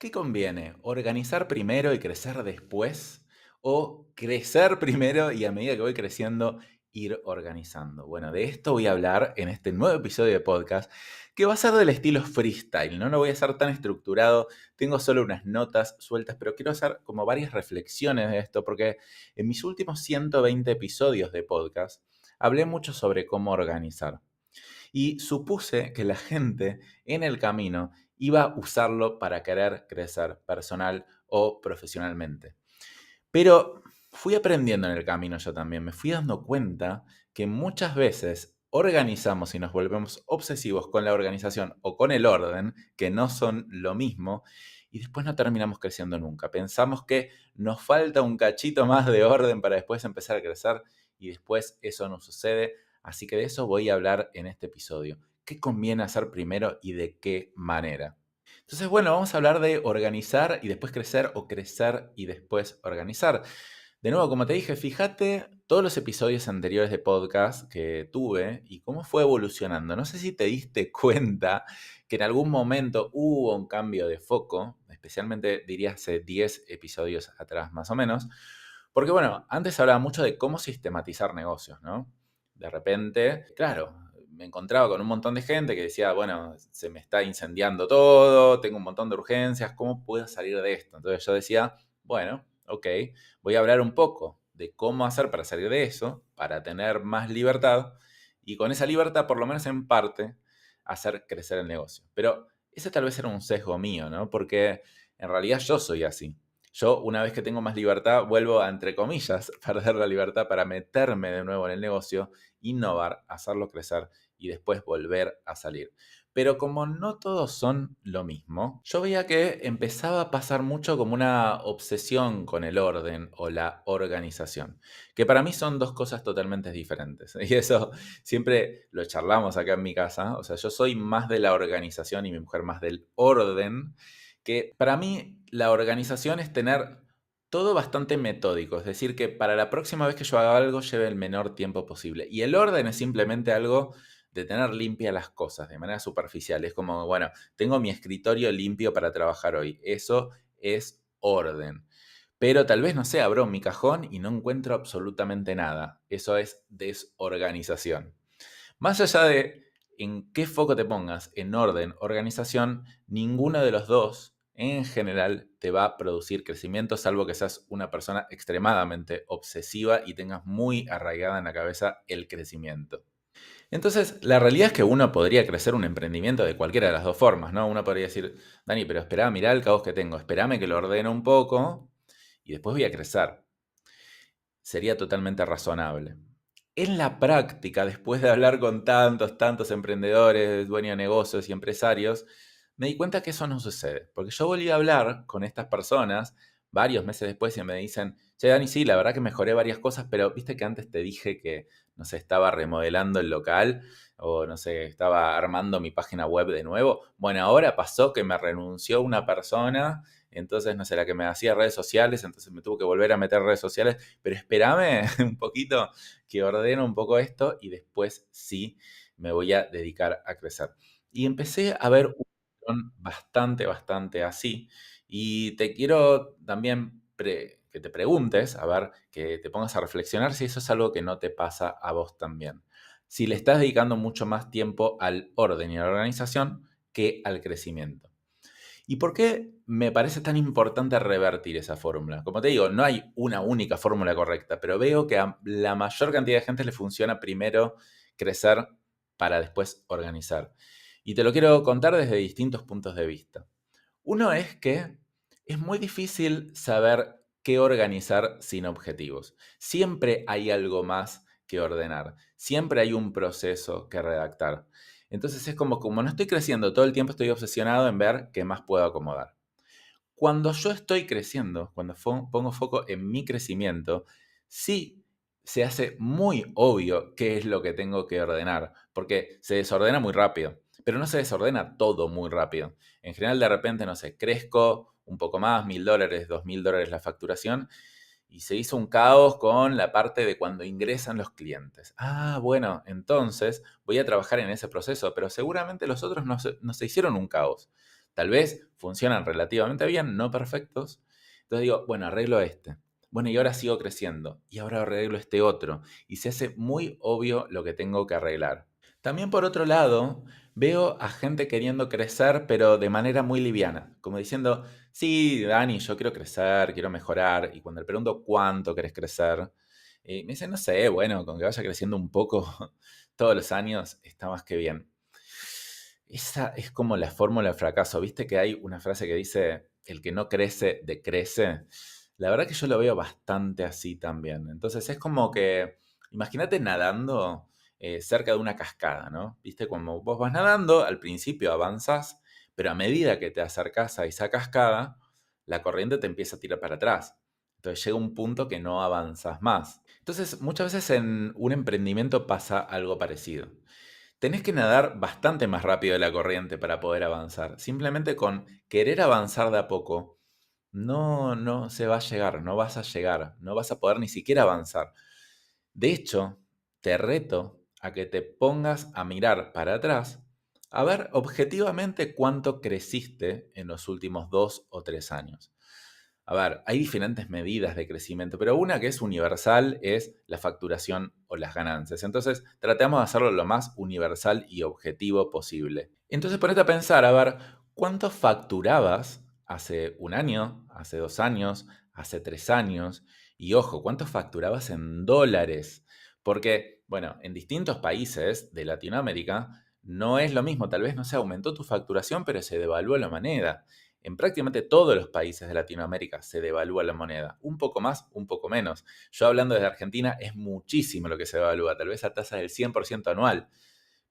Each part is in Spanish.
¿Qué conviene? ¿Organizar primero y crecer después? ¿O crecer primero y a medida que voy creciendo ir organizando? Bueno, de esto voy a hablar en este nuevo episodio de podcast que va a ser del estilo freestyle, ¿no? No voy a ser tan estructurado, tengo solo unas notas sueltas, pero quiero hacer como varias reflexiones de esto porque en mis últimos 120 episodios de podcast hablé mucho sobre cómo organizar y supuse que la gente en el camino iba a usarlo para querer crecer personal o profesionalmente. Pero fui aprendiendo en el camino yo también, me fui dando cuenta que muchas veces organizamos y nos volvemos obsesivos con la organización o con el orden, que no son lo mismo, y después no terminamos creciendo nunca. Pensamos que nos falta un cachito más de orden para después empezar a crecer y después eso no sucede. Así que de eso voy a hablar en este episodio. ¿Qué conviene hacer primero y de qué manera? Entonces, bueno, vamos a hablar de organizar y después crecer o crecer y después organizar. De nuevo, como te dije, fíjate todos los episodios anteriores de podcast que tuve y cómo fue evolucionando. No sé si te diste cuenta que en algún momento hubo un cambio de foco, especialmente diría hace 10 episodios atrás más o menos, porque bueno, antes hablaba mucho de cómo sistematizar negocios, ¿no? De repente, claro, me encontraba con un montón de gente que decía, bueno, se me está incendiando todo, tengo un montón de urgencias, ¿cómo puedo salir de esto? Entonces yo decía, bueno, ok, voy a hablar un poco de cómo hacer para salir de eso, para tener más libertad y con esa libertad, por lo menos en parte, hacer crecer el negocio. Pero ese tal vez era un sesgo mío, ¿no? Porque en realidad yo soy así. Yo, una vez que tengo más libertad, vuelvo a, entre comillas, perder la libertad para meterme de nuevo en el negocio, innovar, hacerlo crecer y después volver a salir. Pero como no todos son lo mismo, yo veía que empezaba a pasar mucho como una obsesión con el orden o la organización, que para mí son dos cosas totalmente diferentes. Y eso siempre lo charlamos acá en mi casa. O sea, yo soy más de la organización y mi mujer más del orden, que para mí la organización es tener todo bastante metódico, es decir, que para la próxima vez que yo haga algo lleve el menor tiempo posible. Y el orden es simplemente algo de tener limpias las cosas de manera superficial. Es como, bueno, tengo mi escritorio limpio para trabajar hoy. Eso es orden. Pero tal vez, no sé, abro mi cajón y no encuentro absolutamente nada. Eso es desorganización. Más allá de en qué foco te pongas, en orden, organización, ninguno de los dos en general te va a producir crecimiento, salvo que seas una persona extremadamente obsesiva y tengas muy arraigada en la cabeza el crecimiento. Entonces, la realidad es que uno podría crecer un emprendimiento de cualquiera de las dos formas, ¿no? Uno podría decir, Dani, pero espera, mirá el caos que tengo, espérame que lo ordeno un poco y después voy a crecer. Sería totalmente razonable. En la práctica, después de hablar con tantos emprendedores, dueños de negocios y empresarios, me di cuenta que eso no sucede. Porque yo volví a hablar con estas personas varios meses después y me dicen, che, Dani, sí, la verdad que mejoré varias cosas, pero viste que antes te dije que, no sé, estaba remodelando el local o, no sé, estaba armando mi página web de nuevo. Bueno, ahora pasó que me renunció una persona, entonces, no sé, la que me hacía redes sociales, entonces me tuvo que volver a meter redes sociales, pero espérame un poquito que ordeno un poco esto y después sí me voy a dedicar a crecer. Y empecé a ver un patrón bastante así. Y te quiero también que te preguntes, a ver, que te pongas a reflexionar si eso es algo que no te pasa a vos también. Si le estás dedicando mucho más tiempo al orden y a la organización que al crecimiento. ¿Y por qué me parece tan importante revertir esa fórmula? Como te digo, no hay una única fórmula correcta, pero veo que a la mayor cantidad de gente le funciona primero crecer para después organizar. Y te lo quiero contar desde distintos puntos de vista. Uno es que es muy difícil saber qué organizar sin objetivos. Siempre hay algo más que ordenar. Siempre hay un proceso que redactar. Entonces es como no estoy creciendo, todo el tiempo estoy obsesionado en ver qué más puedo acomodar. Cuando yo estoy creciendo, cuando pongo foco en mi crecimiento, sí se hace muy obvio qué es lo que tengo que ordenar, porque se desordena muy rápido, pero no se desordena todo muy rápido. En general, de repente, no sé, crezco un poco más, $1.000, $2.000 la facturación, y se hizo un caos con la parte de cuando ingresan los clientes. Ah, bueno, entonces voy a trabajar en ese proceso, pero seguramente los otros no se hicieron un caos. Tal vez funcionan relativamente bien, no perfectos. Entonces digo, bueno, arreglo este. Bueno, y ahora sigo creciendo. Y ahora arreglo este otro. Y se hace muy obvio lo que tengo que arreglar. También por otro lado, veo a gente queriendo crecer, pero de manera muy liviana. Como diciendo, sí, Dani, yo quiero crecer, quiero mejorar. Y cuando le pregunto cuánto querés crecer, me dice, no sé, bueno, con que vaya creciendo un poco todos los años, está más que bien. Esa es como la fórmula del fracaso. ¿Viste que hay una frase que dice, el que no crece, decrece? La verdad que yo lo veo bastante así también. Entonces es como que, imagínate nadando cerca de una cascada, ¿no? ¿Viste? Cuando vos vas nadando, al principio avanzás, pero a medida que te acercás a esa cascada, la corriente te empieza a tirar para atrás. Entonces llega un punto que no avanzas más. Entonces muchas veces en un emprendimiento pasa algo parecido. Tenés que nadar bastante más rápido de la corriente para poder avanzar. Simplemente con querer avanzar de a poco, no se va a llegar, no vas a llegar, no vas a poder ni siquiera avanzar. De hecho, te reto a que te pongas a mirar para atrás, a ver objetivamente cuánto creciste en los últimos 2 o 3 años. A ver, hay diferentes medidas de crecimiento, pero una que es universal es la facturación o las ganancias. Entonces, tratemos de hacerlo lo más universal y objetivo posible. Entonces, ponete a pensar, a ver, ¿cuánto facturabas hace 1 año, hace 2 años, hace 3 años? Y ojo, ¿cuánto facturabas en dólares? Porque, bueno, en distintos países de Latinoamérica no es lo mismo. Tal vez no se aumentó tu facturación, pero se devaluó la moneda. En prácticamente todos los países de Latinoamérica se devalúa la moneda, un poco más, un poco menos. Yo hablando desde Argentina es muchísimo lo que se devalúa, tal vez a tasa del 100% anual,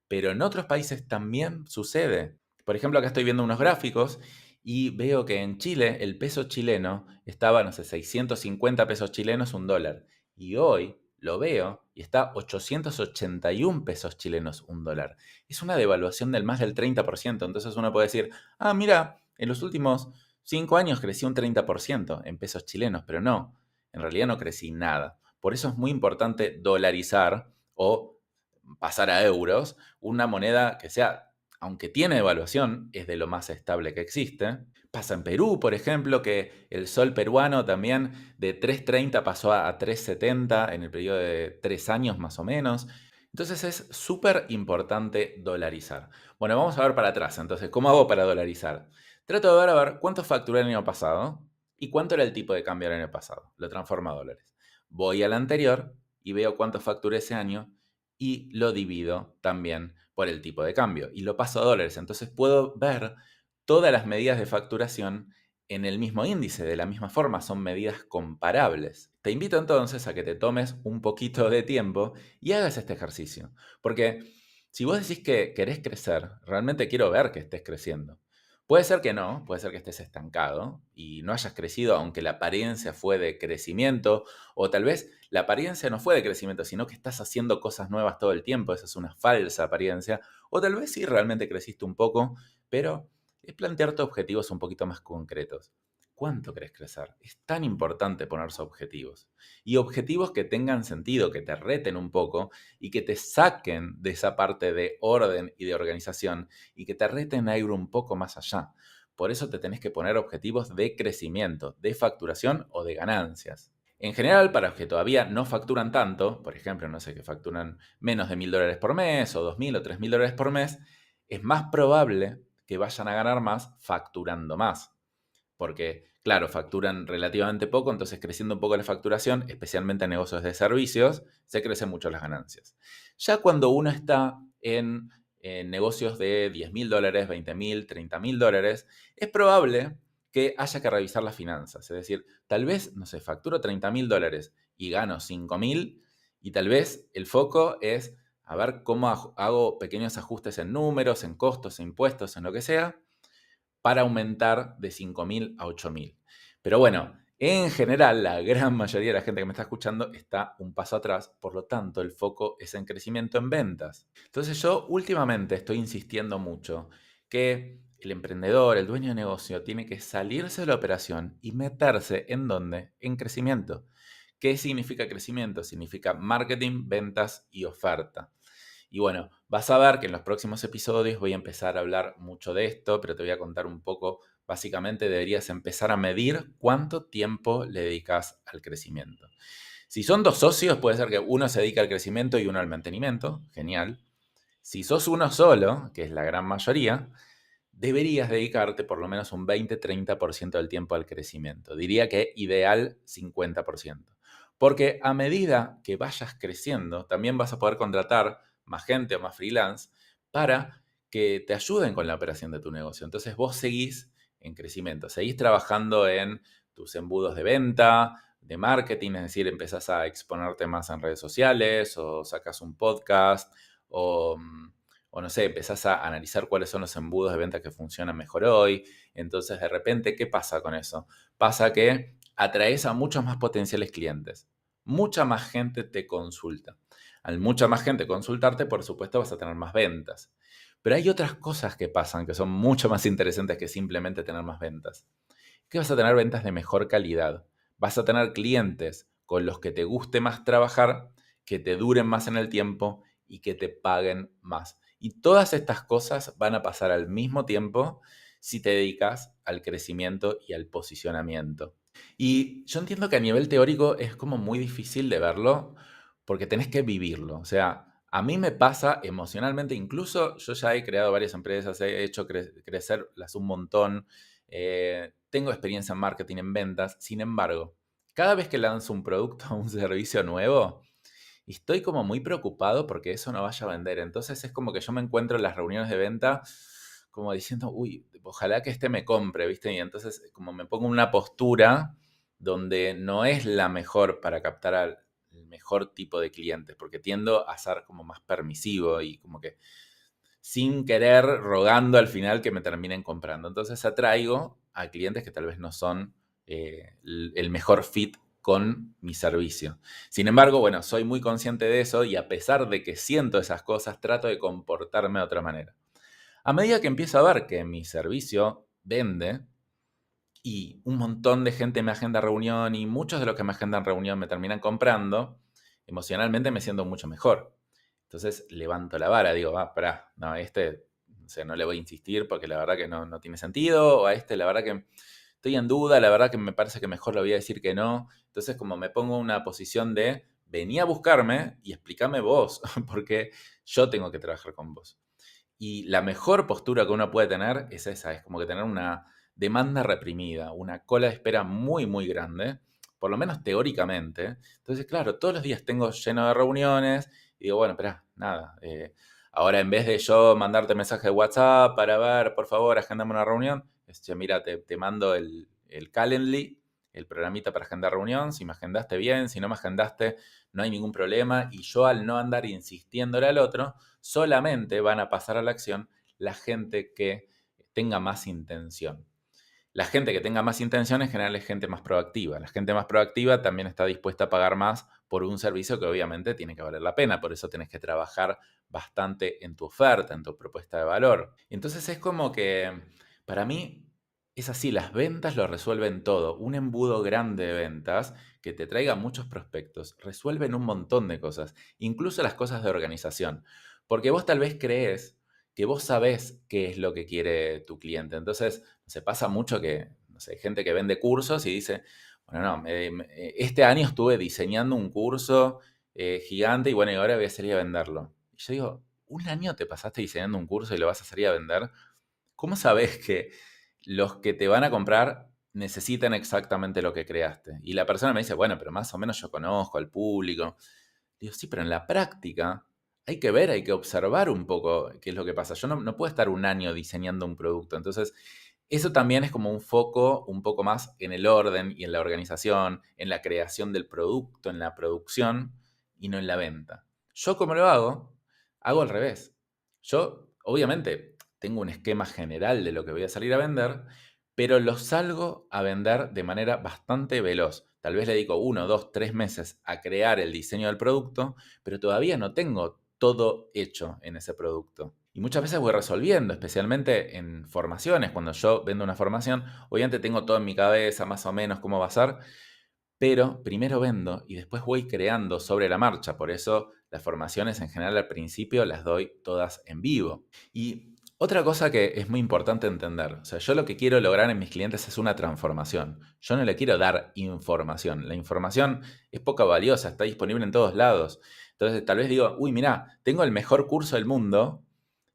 pero en otros países también sucede. Por ejemplo, acá estoy viendo unos gráficos y veo que en Chile el peso chileno estaba, no sé, 650 pesos chilenos, un dólar. Y hoy lo veo y está 881 pesos chilenos, un dólar. Es una devaluación del más del 30%. Entonces uno puede decir, ah, mira, en los últimos 5 años crecí un 30% en pesos chilenos, pero no, en realidad no crecí nada. Por eso es muy importante dolarizar o pasar a euros, una moneda que sea, aunque tiene devaluación, es de lo más estable que existe. Pasa en Perú, por ejemplo, que el sol peruano también de 3,30 pasó a 3,70 en el periodo de 3 años más o menos. Entonces es súper importante dolarizar. Bueno, vamos a ver para atrás. Entonces, ¿cómo hago para dolarizar? Trato de ver a ver cuánto facturé el año pasado y cuánto era el tipo de cambio el año pasado. Lo transformo a dólares. Voy al anterior y veo cuánto facturé ese año y lo divido también por el tipo de cambio y lo paso a dólares. Entonces puedo ver todas las medidas de facturación en el mismo índice, de la misma forma, son medidas comparables. Te invito entonces a que te tomes un poquito de tiempo y hagas este ejercicio, porque si vos decís que querés crecer, realmente quiero ver que estés creciendo. Puede ser que no, puede ser que estés estancado y no hayas crecido aunque la apariencia fue de crecimiento, o tal vez la apariencia no fue de crecimiento, sino que estás haciendo cosas nuevas todo el tiempo, esa es una falsa apariencia, o tal vez sí realmente creciste un poco, pero es plantearte objetivos un poquito más concretos. ¿Cuánto querés crecer? Es tan importante ponerse objetivos. Y objetivos que tengan sentido, que te reten un poco y que te saquen de esa parte de orden y de organización y que te reten a ir un poco más allá. Por eso te tenés que poner objetivos de crecimiento, de facturación o de ganancias. En general, para los que todavía no facturan tanto, por ejemplo, no sé, que facturan menos de $1.000 por mes o 2.000 o 3.000 dólares por mes, es más probable que vayan a ganar más facturando más. Porque, claro, facturan relativamente poco, entonces creciendo un poco la facturación, especialmente en negocios de servicios, se crecen mucho las ganancias. Ya cuando uno está en negocios de $10.000, $20.000, $30.000, es probable que haya que revisar las finanzas. Es decir, tal vez, no sé, facturo $30.000 y gano 5.000 y tal vez el foco es a ver cómo hago pequeños ajustes en números, en costos, en impuestos, en lo que sea, para aumentar de 5.000 a 8.000. Pero bueno, en general, la gran mayoría de la gente que me está escuchando está un paso atrás, por lo tanto, el foco es en crecimiento en ventas. Entonces yo últimamente estoy insistiendo mucho que el emprendedor, el dueño de negocio, tiene que salirse de la operación y meterse en dónde? En crecimiento. ¿Qué significa crecimiento? Significa marketing, ventas y oferta. Y bueno, vas a ver que en los próximos episodios voy a empezar a hablar mucho de esto, pero te voy a contar un poco. Básicamente deberías empezar a medir cuánto tiempo le dedicas al crecimiento. Si son dos socios, puede ser que uno se dedique al crecimiento y uno al mantenimiento. Genial. Si sos uno solo, que es la gran mayoría, deberías dedicarte por lo menos un 20-30% del tiempo al crecimiento. Diría que ideal 50%. Porque a medida que vayas creciendo, también vas a poder contratar más gente o más freelance para que te ayuden con la operación de tu negocio. Entonces vos seguís en crecimiento, seguís trabajando en tus embudos de venta, de marketing, es decir, empezás a exponerte más en redes sociales o sacas un podcast o o no sé, empezás a analizar cuáles son los embudos de venta que funcionan mejor hoy. Entonces, de repente, ¿qué pasa con eso? Pasa que atraes a muchos más potenciales clientes. Mucha más gente te consulta. Al mucha más gente consultarte, por supuesto, vas a tener más ventas. Pero hay otras cosas que pasan que son mucho más interesantes que simplemente tener más ventas. Que vas a tener ventas de mejor calidad. Vas a tener clientes con los que te guste más trabajar, que te duren más en el tiempo y que te paguen más. Y todas estas cosas van a pasar al mismo tiempo si te dedicas al crecimiento y al posicionamiento. Y yo entiendo que a nivel teórico es como muy difícil de verlo porque tenés que vivirlo. O sea, a mí me pasa emocionalmente, incluso yo ya he creado varias empresas, he hecho crecerlas un montón, tengo experiencia en marketing, en ventas. Sin embargo, cada vez que lanzo un producto o un servicio nuevo, estoy como muy preocupado porque eso no vaya a vender. Entonces es como que yo me encuentro en las reuniones de venta como diciendo, uy, ojalá que este me compre, ¿viste? Y entonces como me pongo en una postura donde no es la mejor para captar al mejor tipo de clientes, porque tiendo a ser como más permisivo y como que sin querer, rogando al final que me terminen comprando. Entonces atraigo a clientes que tal vez no son el mejor fit con mi servicio. Sin embargo, bueno, soy muy consciente de eso y a pesar de que siento esas cosas, trato de comportarme de otra manera. A medida que empiezo a ver que mi servicio vende y un montón de gente me agenda reunión y muchos de los que me agendan reunión me terminan comprando, emocionalmente me siento mucho mejor. Entonces levanto la vara, digo, pará, no, a este, o sea, no le voy a insistir porque la verdad que no tiene sentido, o a este la verdad que estoy en duda, la verdad que me parece que mejor le voy a decir que no. Entonces como me pongo en una posición de, vení a buscarme y explícame vos, porque yo tengo que trabajar con vos. Y la mejor postura que uno puede tener es esa, es como que tener una demanda reprimida, una cola de espera muy, muy grande, por lo menos teóricamente. Entonces, claro, todos los días tengo lleno de reuniones y digo, bueno, espera, nada. Ahora en vez de yo mandarte mensaje de WhatsApp para ver, por favor, agendame una reunión, mira, te mando el Calendly, el programita para agendar reunión. Si me agendaste bien, si no me agendaste, no hay ningún problema. Y yo al no andar insistiéndole al otro, solamente van a pasar a la acción la gente que tenga más intención. La gente que tenga más intención en general es gente más proactiva. La gente más proactiva también está dispuesta a pagar más por un servicio que obviamente tiene que valer la pena. Por eso tenés que trabajar bastante en tu oferta, en tu propuesta de valor. Entonces es como que para mí es así, las ventas lo resuelven todo. Un embudo grande de ventas que te traiga muchos prospectos resuelven un montón de cosas, incluso las cosas de organización. Porque vos tal vez crees que vos sabés qué es lo que quiere tu cliente. Entonces, se pasa mucho que, no sé, hay gente que vende cursos y dice, bueno, no, este año estuve diseñando un curso gigante y bueno, y ahora voy a salir a venderlo. Y yo digo, ¿un año te pasaste diseñando un curso y lo vas a salir a vender? ¿Cómo sabes que los que te van a comprar necesitan exactamente lo que creaste? Y la persona me dice, bueno, pero más o menos yo conozco al público. Digo, sí, pero en la práctica hay que ver, hay que observar un poco qué es lo que pasa. Yo no puedo estar un año diseñando un producto. Entonces, eso también es como un foco un poco más en el orden y en la organización, en la creación del producto, en la producción y no en la venta. ¿Yo cómo lo hago? Hago al revés. Yo, obviamente, tengo un esquema general de lo que voy a salir a vender, pero lo salgo a vender de manera bastante veloz. Tal vez le dedico 1, 2, 3 meses a crear el diseño del producto, pero todavía no tengo todo hecho en ese producto. Y muchas veces voy resolviendo, especialmente en formaciones. Cuando yo vendo una formación, obviamente tengo todo en mi cabeza, más o menos cómo va a ser, pero primero vendo y después voy creando sobre la marcha. Por eso las formaciones en general al principio las doy todas en vivo. Y otra cosa que es muy importante entender, o sea, yo lo que quiero lograr en mis clientes es una transformación. Yo no le quiero dar información. La información es poco valiosa, está disponible en todos lados. Entonces tal vez digo, uy, mirá, tengo el mejor curso del mundo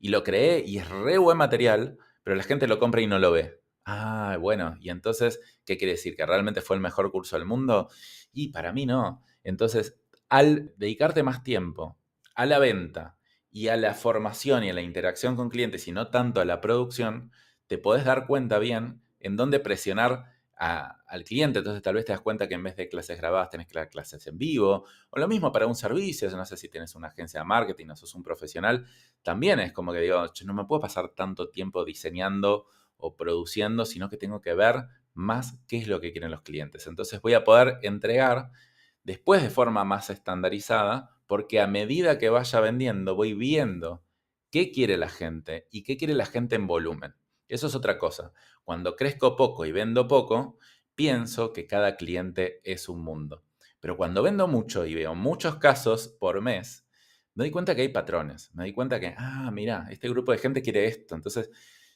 y lo creé y es re buen material, pero la gente lo compra y no lo ve. Ah, bueno, y entonces, ¿qué quiere decir? ¿Que realmente fue el mejor curso del mundo? Y para mí no. Entonces, al dedicarte más tiempo a la venta y a la formación y a la interacción con clientes y no tanto a la producción, te podés dar cuenta bien en dónde presionar al cliente. Entonces, tal vez te das cuenta que en vez de clases grabadas tenés que dar clases en vivo. O lo mismo para un servicio. No sé si tienes una agencia de marketing o sos un profesional. También es como que digo, no me puedo pasar tanto tiempo diseñando o produciendo, sino que tengo que ver más qué es lo que quieren los clientes. Entonces voy a poder entregar después de forma más estandarizada, porque a medida que vaya vendiendo voy viendo qué quiere la gente y qué quiere la gente en volumen. Eso es otra cosa. Cuando crezco poco y vendo poco, pienso que cada cliente es un mundo. Pero cuando vendo mucho y veo muchos casos por mes, me doy cuenta que hay patrones. Me doy cuenta que, mira, este grupo de gente quiere esto. Entonces,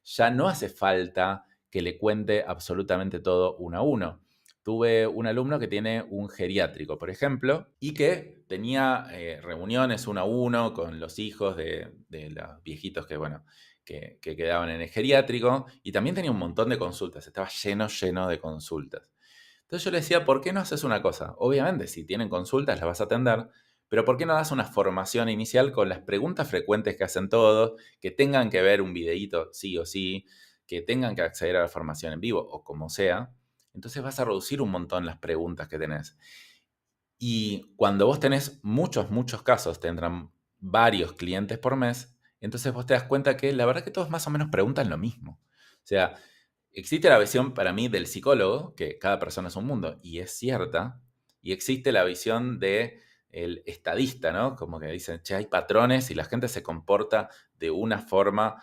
ya no hace falta que le cuente absolutamente todo uno a uno. Tuve un alumno que tiene un geriátrico, por ejemplo, y que tenía reuniones uno a uno con los hijos de los viejitos que quedaban en el geriátrico, y también tenía un montón de consultas, estaba lleno de consultas. Entonces yo le decía, ¿por qué no haces una cosa? Obviamente, si tienen consultas, las vas a atender, pero ¿por qué no das una formación inicial con las preguntas frecuentes que hacen todos, que tengan que ver un videíto sí o sí, que tengan que acceder a la formación en vivo o como sea? Entonces vas a reducir un montón las preguntas que tenés. Y cuando vos tenés muchos casos, tendrán varios clientes por mes, entonces vos te das cuenta que la verdad que todos más o menos preguntan lo mismo. O sea, existe la visión para mí del psicólogo, que cada persona es un mundo, y es cierta, y existe la visión de el estadista, ¿no? Como que dicen, che, hay patrones y la gente se comporta de una forma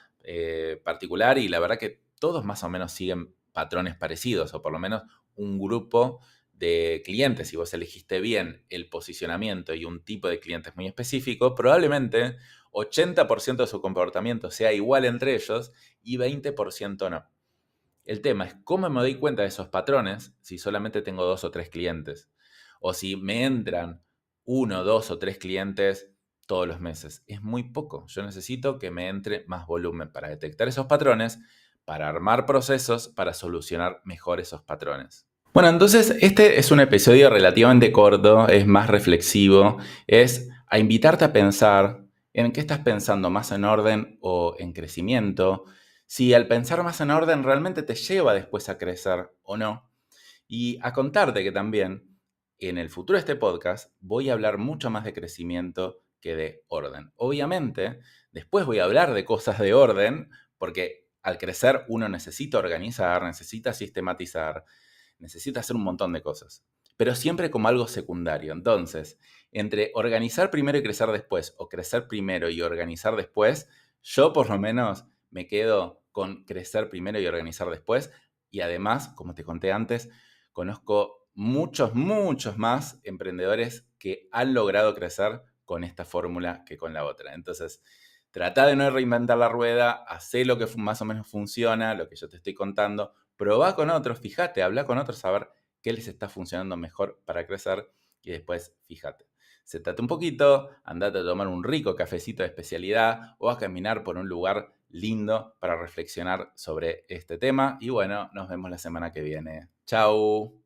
particular y la verdad que todos más o menos siguen patrones parecidos, o por lo menos un grupo de clientes. Si vos elegiste bien el posicionamiento y un tipo de clientes muy específico, probablemente 80% de su comportamiento sea igual entre ellos y 20% no. El tema es cómo me doy cuenta de esos patrones si solamente tengo 2 o 3 clientes. O si me entran 1, 2 o 3 clientes todos los meses. Es muy poco. Yo necesito que me entre más volumen para detectar esos patrones, para armar procesos, para solucionar mejor esos patrones. Bueno, entonces este es un episodio relativamente corto, es más reflexivo, es a invitarte a pensar en qué estás pensando, más en orden o en crecimiento, si al pensar más en orden realmente te lleva después a crecer o no, y a contarte que también en el futuro de este podcast voy a hablar mucho más de crecimiento que de orden. Obviamente, después voy a hablar de cosas de orden, porque al crecer uno necesita organizar, necesita sistematizar, necesita hacer un montón de cosas, pero siempre como algo secundario. Entonces, entre organizar primero y crecer después, o crecer primero y organizar después, yo por lo menos me quedo con crecer primero y organizar después. Y además, como te conté antes, conozco muchos más emprendedores que han logrado crecer con esta fórmula que con la otra. Entonces, trata de no reinventar la rueda, hacé lo que más o menos funciona, lo que yo te estoy contando, probá con otros, fíjate, habla con otros a ver qué les está funcionando mejor para crecer y después fíjate. Séntate un poquito, andate a tomar un rico cafecito de especialidad o a caminar por un lugar lindo para reflexionar sobre este tema. Y bueno, nos vemos la semana que viene. Chau.